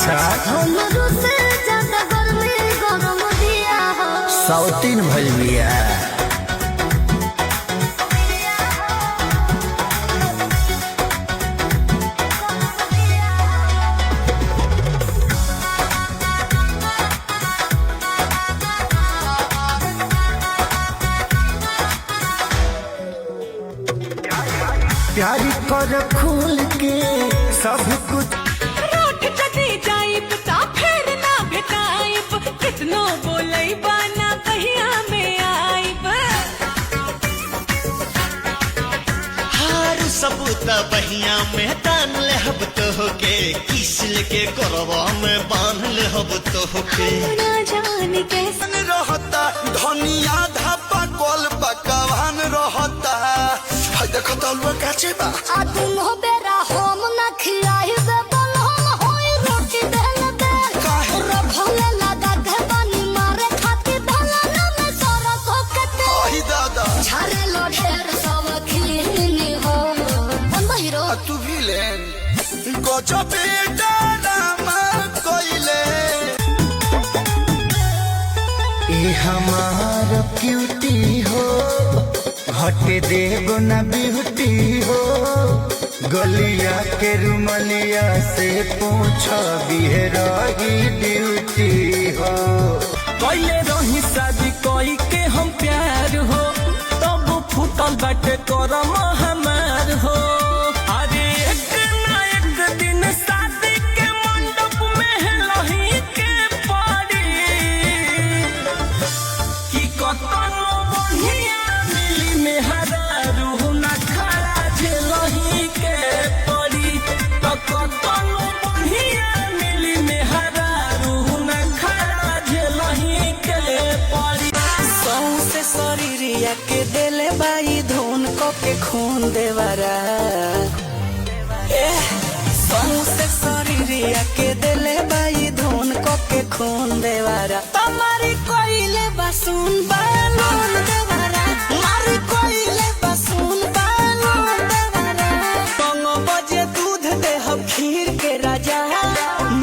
अच्छा हमरो से ज्यादा गर्मी गरम दिया हो। सौतीन भइल बिया। प्यारी कर खुल के सब कुछ रोट चटी जाइब ता फेर ना भेटाइब कितनो बोलै बाना कहिया में आइब हार सबूत बहिया में तान ले हब तो होके किस लेके करवा में बांध ले हब तो होके ना जाने कैसे रहता धनिया धापा कोल पकवान रहता हाय देखो तलवा काचे बा आ दुनो बेरा हम ना खिलाई बे बलम होई रोटी देल दे काहे? रखले लगा के पानी मारे खाती धलन में सरक होकते ओही दादा झारे लो ढेर सब खिलनी हो बंद हीरो आ तू भी लेन गजबे डारामा कोइले ए हमार क्यूटी हो हटे देगो ना ब्यूटी हो गलिया के रुमलिया से पूछ बिहरही ड्यूटी हो। पहले रही शादी कोई के हम प्यार हो तब फूटल बाटे करम हमार हो अरे एक ना एक दिन शादी के मंडप में लही के पड़ी कि कतनो बढ़िया मिली मेहरारू ना खड़ा झेलही के पड़ी तो कतनो बढ़िया मिली मेहरारू ना खड़ा झेलही के पड़ी सौसे शरीरिया के देले बाई धुन को के खून देवरा सौसे शरीरिया के देले बाई धुन को के खून देवरा तुम्हारी कोइले बसुन बालून देवरा मारी कोइले बसुन बालून देवरा मंग बजे दूध दे हम खीर के राजा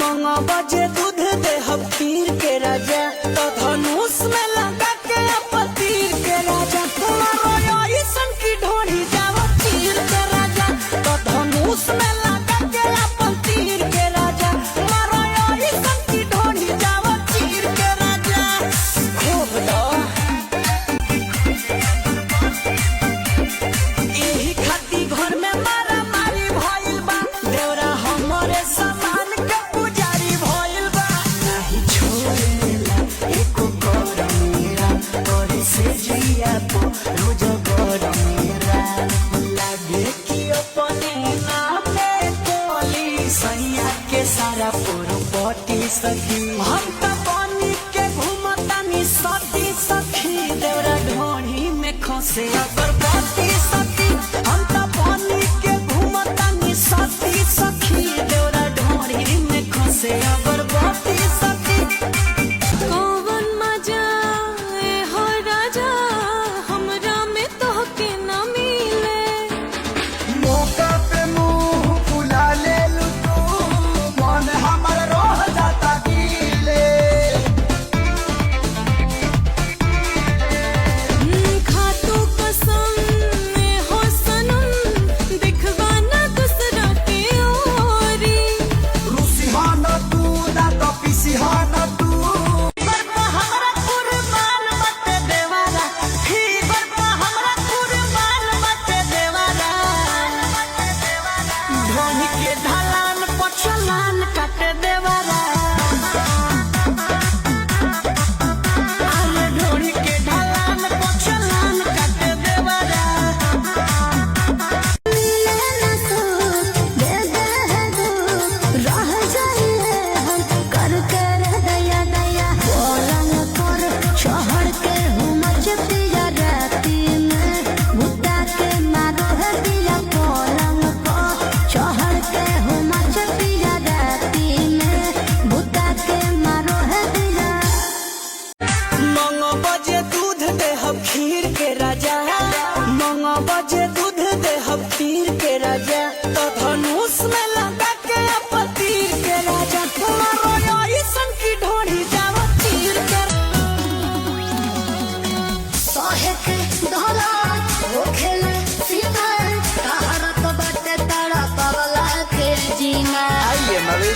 मंग बजे दूध दे हम खीर के राजा तो धनुष में लगा के अपन तीर के राजा तुम्हारो ऐसन की ढोढ़ी जावा तीर के राजा तो धनुष में लगा के अपन तीर के राजा तुम्हारो ऐसन की ढोढ़ी जावा तीर के राजा खूब दो एही खाती घर में मारा मारी भइल बा देवरा हमरे सामान के पुजारी भइल बा नहीं छोड़ेला एको कर मेरा करे से जिया पो रोज कर मेरा लागे कि अपने नामे कोली सैया के सारा पुरपटी सखी हम त पानी के घूमतानी सती सखी देवरा ढोढ़ी में खसे अगरबत्ती सखी हम त पानी के घूमतानी सती सखी देवरा ढोढ़ी में खसे अगरबत्ती सखी कौन मजा ए हो राजा हमरा में तोहके ना मिले मौका पे मुंह फुला ले लू तू मन हमर रह जाता गीले खातू कसम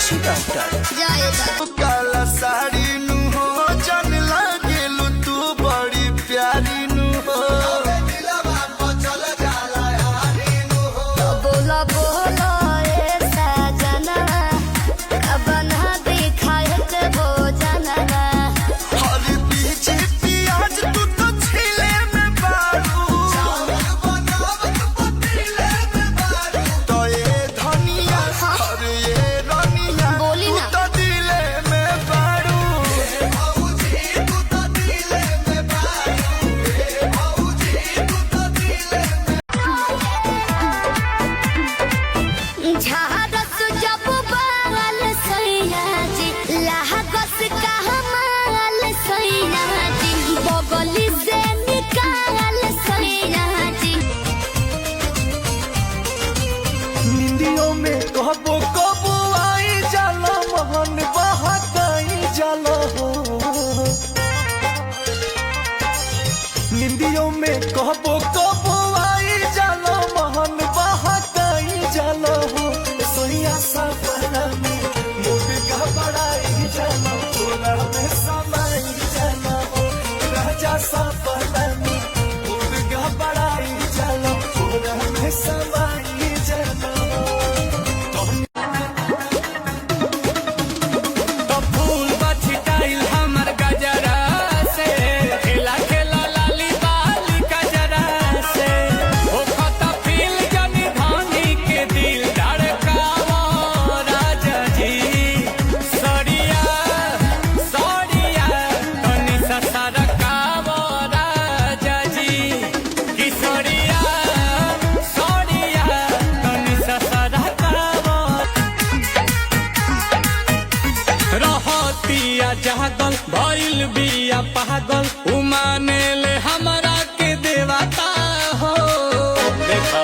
छी डॉक्टर। जाएगा काला साड़ी नु हो जन लागेलू तू बड़ी प्यारी नु हो तो बोला बोला ए सजना अब ना दिखाए के भोजना हरी बीच प्याज तू तो छिले में बारू तो ये धनिया और ये रनिया बोली ना। तू तो दिले में बारू झारस जब बाल सैया जी लहगस का माल सैया जी बगली से निकाल सैया जी निंदियों में कबो कबो आई जाला मोहन बहकाई जाला हो निंदियों में कबो कबो आई जाला मोहन बहकाई जाला हो सोया सपना में मुझ घबराई जाला पूरा में समाई जाला हो राजा सपना में मुझ घबराई जाला पूरा में समाई जाला तो फूल बछटाइल हमर गजरा से खेला खेला लाली बाली गजरा से ओ खता फील जनी धानी के दिल धड़कावा राजा जी सड़िया सड़िया तनी सा सरकावा राजा जी कि सड़िया सड़िया तनी सा सरकावा रहतिया जागल भइल बिया पागल उमाने ले हमरा के देवता हो देखो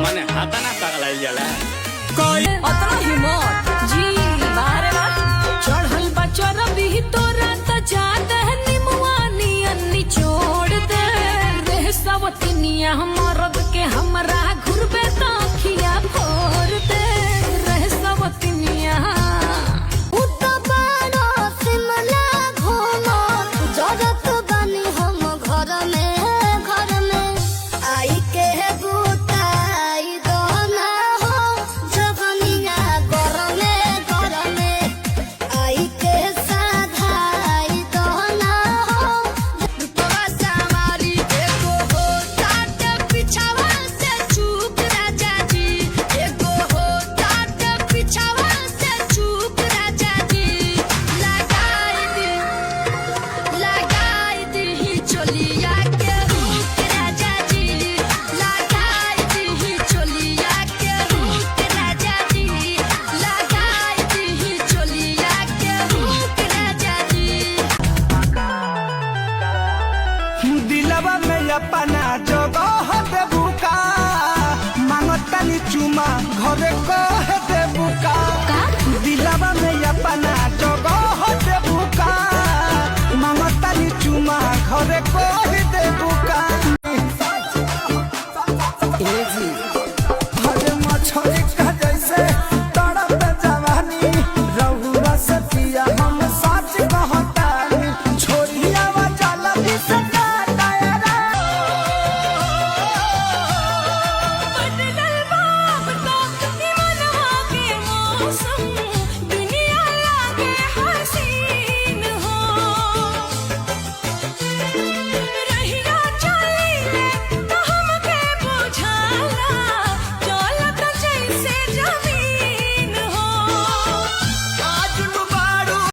मने हाथा ना पागल जाला कोई अतना हिम्मत जी बारे बा चढ़ल बा चरबी तोरा त जादे निमुआ नियन छोड़ दे रे सवतिनिया मरद के हमरा